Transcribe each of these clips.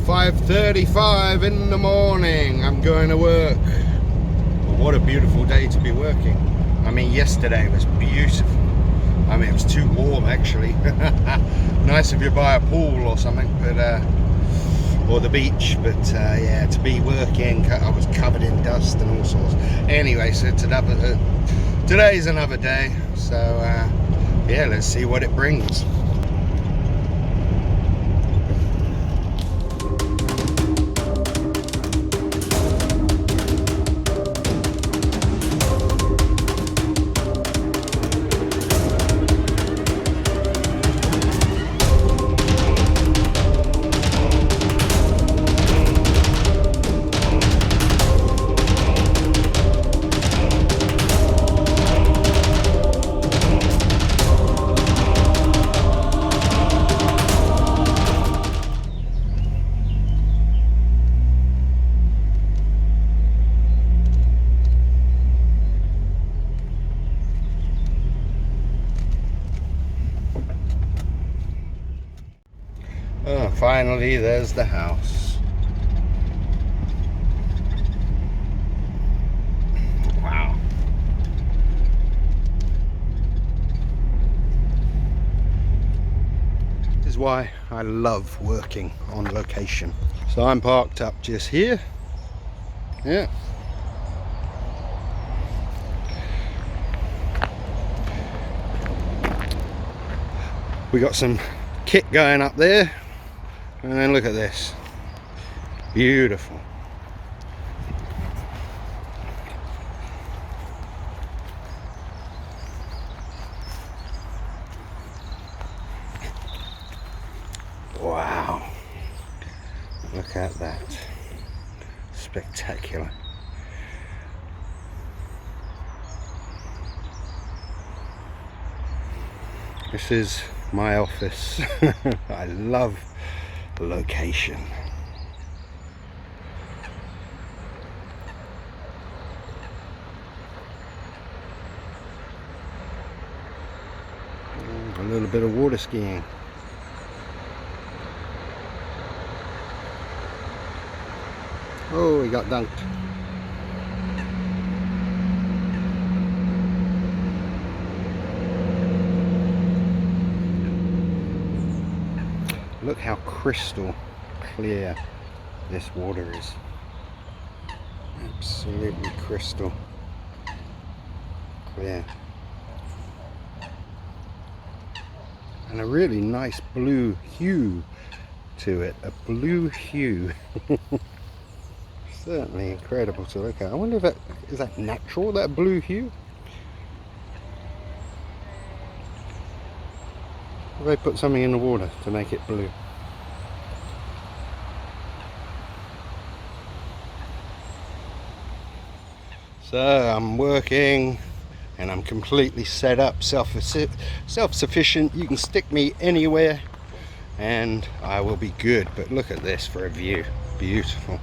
5:35 in the morning. I'm going to work. Well, what a beautiful day to be working. I mean, yesterday was beautiful. I mean, it was too warm actually. Nice if you're by a pool or something, but or the beach. But yeah, to be working, I was covered in dust and all sorts. Anyway, so today's another day. So yeah, let's see what it brings. Oh, finally, there's the house. Wow. This is why I love working on location. So I'm parked up just here. Yeah. We got some kit going up there. And then look at this. Beautiful. Wow. Look at that. Spectacular. This is my office. I love location. A little bit of water skiing. Oh, he got dunked. Look how crystal clear this water is. Absolutely crystal clear. And a really nice blue hue to it. A blue hue. Certainly incredible to look at. I wonder if that is that natural, that blue hue? Or they put something in the water to make it blue. So I'm working and I'm completely set up, self-sufficient. You can stick me anywhere and I will be good. But look at this for a view. Beautiful.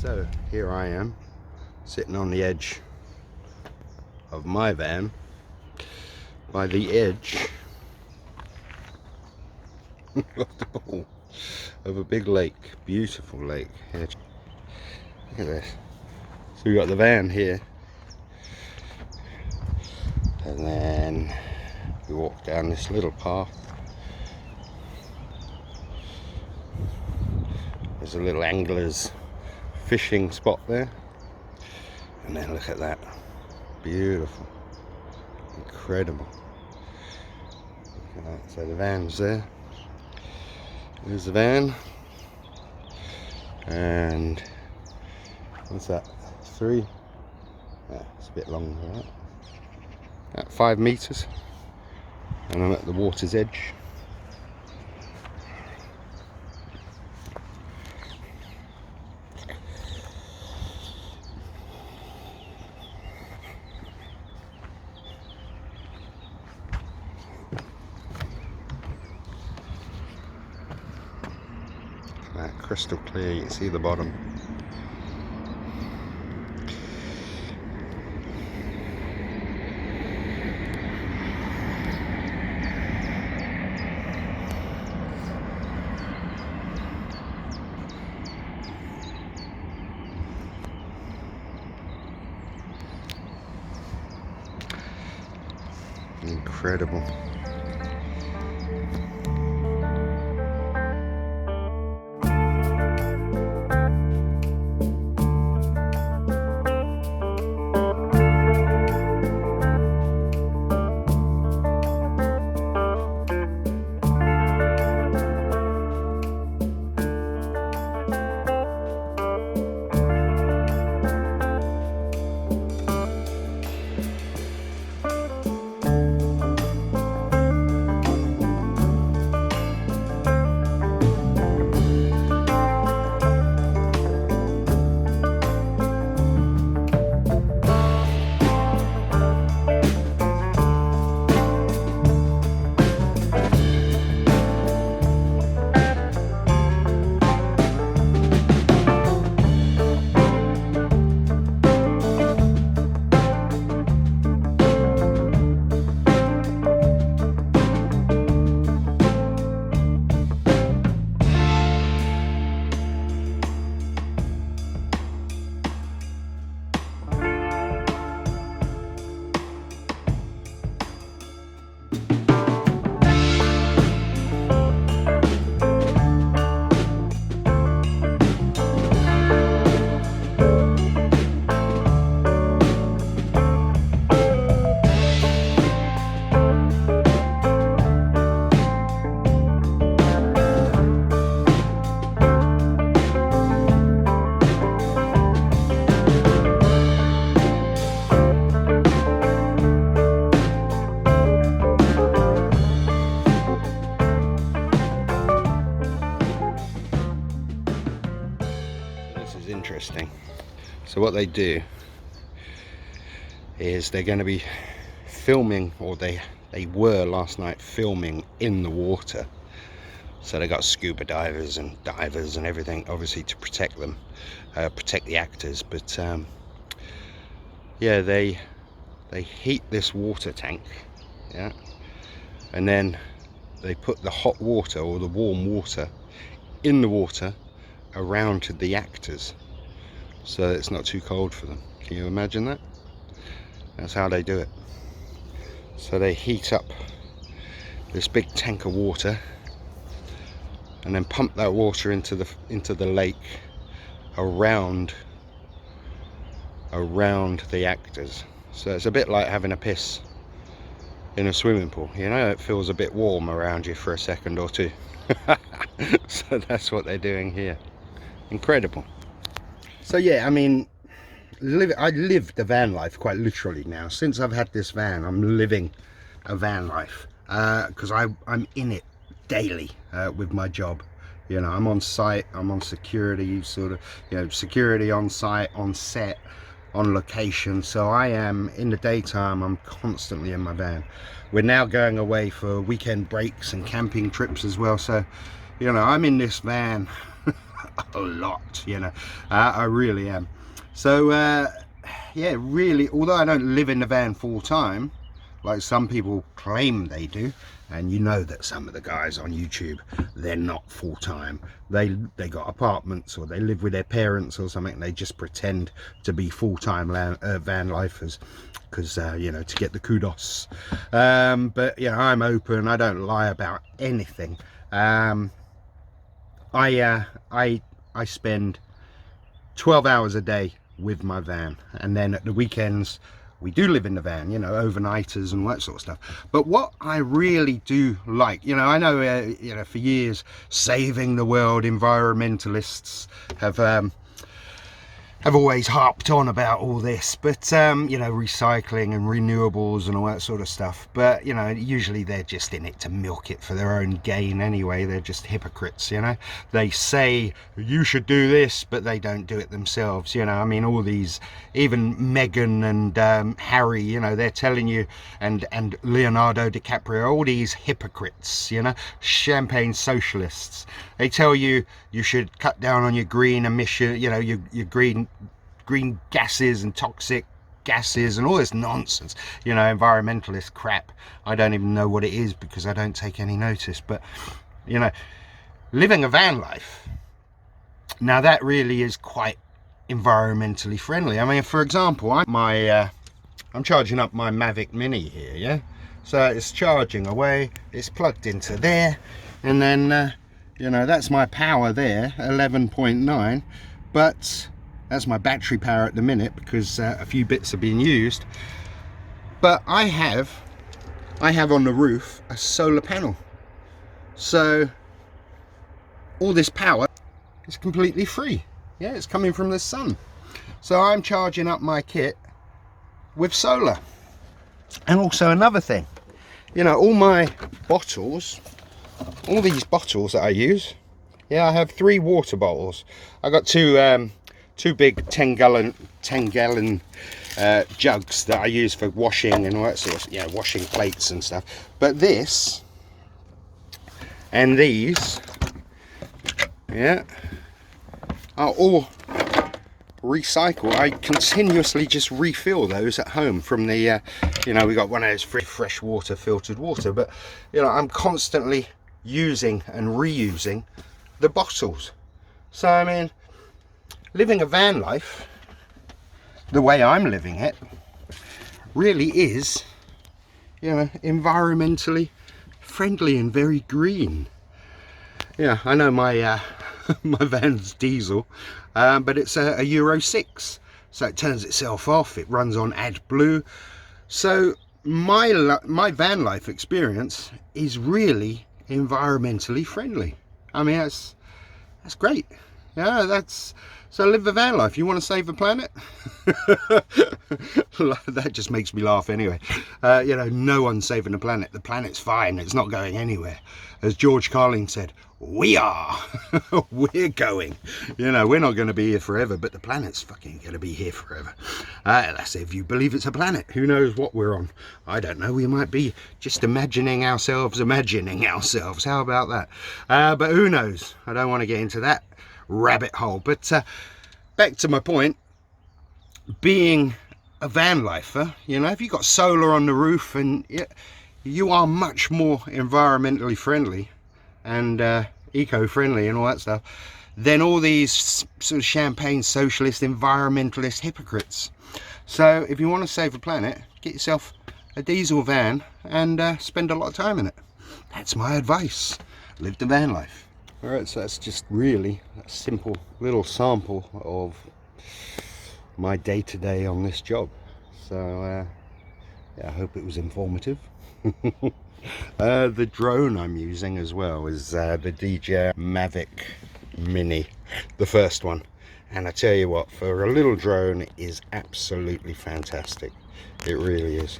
So here I am, sitting on the edge of my van, by the edge of a big lake, beautiful lake. Look at this. So we got the van here, and then we walk down this little path. There's a little angler's fishing spot there, and then look at that, beautiful, incredible. Look at that. So the van's there. There's the van. And what's that? 3? It's a bit long, right? At 5 meters. And I'm at the water's edge. That crystal clear, you can see the bottom. Incredible. Interesting. So what they do is they're going to be filming, or they were last night filming in the water. So they got scuba divers and everything, obviously to protect them, protect the actors. But yeah, they heat this water tank, yeah, and then they put the hot water or the warm water in the water around to the actors, so it's not too cold for them. Can you imagine that? That's how they do it. So they heat up this big tank of water and then pump that water into the lake around the actors. So it's a bit like having a piss in a swimming pool, you know, it feels a bit warm around you for a second or two. So that's what they're doing here. Incredible. So yeah, I mean, I live the van life quite literally now. Since I've had this van, I'm living a van life, because I'm in it daily with my job. You know, I'm on site, I'm on security, sort of, you know, security on site, on set, on location. So I am, in the daytime, I'm constantly in my van. We're now going away for weekend breaks and camping trips as well. So, you know, I'm in this van a lot, you know, I really am. So yeah, really, although I don't live in the van full time like some people claim they do, and you know that some of the guys on YouTube, they're not full time. They got apartments, or they live with their parents or something, and they just pretend to be full-time van lifers because you know, to get the kudos. But yeah, I'm open, I don't lie about anything. I spend 12 hours a day with my van, and then at the weekends we do live in the van, you know, overnighters and all that sort of stuff. But what I really do like, you know, I know, you know, for years, saving the world environmentalists have always harped on about all this, but you know, recycling and renewables and all that sort of stuff. But you know, usually they're just in it to milk it for their own gain anyway. They're just hypocrites, you know. They say you should do this, but they don't do it themselves, you know. I mean, all these, even Meghan and Harry, you know, they're telling you, and Leonardo DiCaprio, all these hypocrites, you know, champagne socialists. They tell you you should cut down on your green emission, you know, your green gases and toxic gases and all this nonsense, you know, environmentalist crap. I don't even know what it is because I don't take any notice. But you know, living a van life, now that really is quite environmentally friendly. I mean, for example, I'm charging up my Mavic Mini here, yeah, so it's charging away, it's plugged into there, and then you know, that's my power there, 11.9, but that's my battery power at the minute because a few bits are being used. But I have on the roof a solar panel, so all this power is completely free. Yeah, it's coming from the sun. So I'm charging up my kit with solar. And also another thing, you know, all my bottles, all these bottles that I use, yeah, I have 3 water bottles. I got two big 10 gallon jugs that I use for washing and all that sort of, you know, washing plates and stuff. But this and these, yeah, are all recycle. I continuously just refill those at home from the you know, we got one of those fresh water filtered water, but you know, I'm constantly using and reusing the bottles. So I mean, living a van life the way I'm living it really is, you know, environmentally friendly and very green. Yeah, I know my my van's diesel, but it's a Euro 6, so it turns itself off, it runs on AdBlue. So my van life experience is really environmentally friendly. I mean, that's great. Yeah, that's, so live the van life. You want to save the planet? That just makes me laugh anyway. You know, no one's saving the planet. The planet's fine, it's not going anywhere. As George Carlin said, we are. We're going. You know, we're not going to be here forever, but the planet's fucking going to be here forever. That's if you believe it's a planet. Who knows what we're on? I don't know. We might be just imagining ourselves. How about that? But who knows? I don't want to get into that rabbit hole. But back to my point, being a van lifer, you know, if you've got solar on the roof, and you are much more environmentally friendly and eco-friendly and all that stuff than all these sort of champagne socialist environmentalist hypocrites. So if you want to save the planet, get yourself a diesel van and spend a lot of time in it. That's my advice. Live the van life. Alright, so that's just really a simple little sample of my day-to-day on this job. So yeah, I hope it was informative. The drone I'm using as well is the D.C.R. Mavic Mini, the first one, and I tell you what, for a little drone, it is absolutely fantastic. It really is.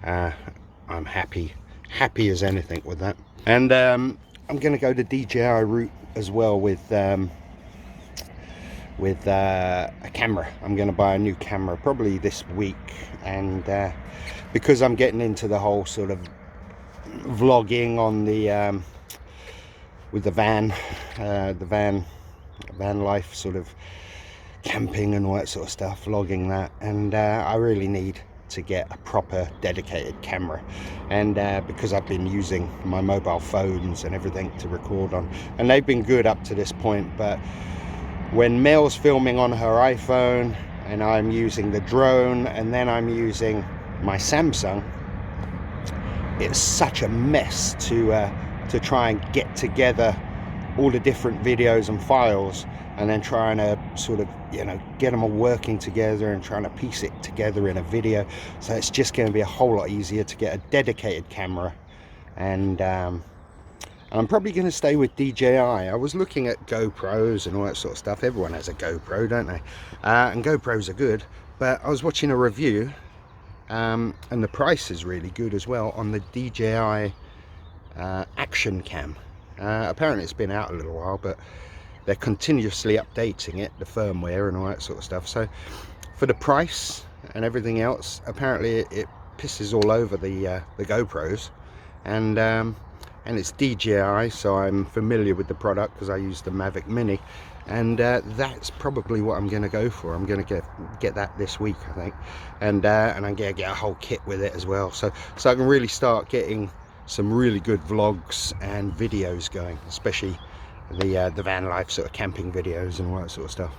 I'm happy as anything with that. And I'm going to go the DJI route as well with a camera. I'm going to buy a new camera probably this week, and because I'm getting into the whole sort of vlogging on the with the van life, sort of camping and all that sort of stuff, vlogging that, and I really need to get a proper dedicated camera, and because I've been using my mobile phones and everything to record on, and they've been good up to this point, but when Mel's filming on her iPhone and I'm using the drone and then I'm using my Samsung, it's such a mess to try and get together all the different videos and files, and then trying to sort of, you know, get them all working together and trying to piece it together in a video. So it's just going to be a whole lot easier to get a dedicated camera. And I'm probably going to stay with DJI. I was looking at GoPros and all that sort of stuff. Everyone has a GoPro, don't they? And GoPros are good, but I was watching a review, and the price is really good as well on the DJI Action Cam. Apparently it's been out a little while, but they're continuously updating it, the firmware and all that sort of stuff. So for the price and everything else, apparently it pisses all over the GoPros, and it's DJI, so I'm familiar with the product because I use the Mavic Mini, and that's probably what I'm going to go for. I'm going to get that this week, I think, and I'm going to get a whole kit with it as well, so I can really start getting some really good vlogs and videos going, especially the van life sort of camping videos and all that sort of stuff.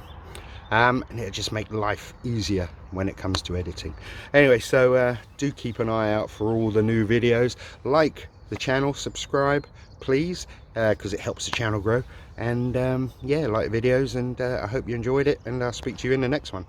And it'll just make life easier when it comes to editing. Anyway, so do keep an eye out for all the new videos. Like the channel, subscribe please, because it helps the channel grow. And yeah, like videos, and I hope you enjoyed it, and I'll speak to you in the next one.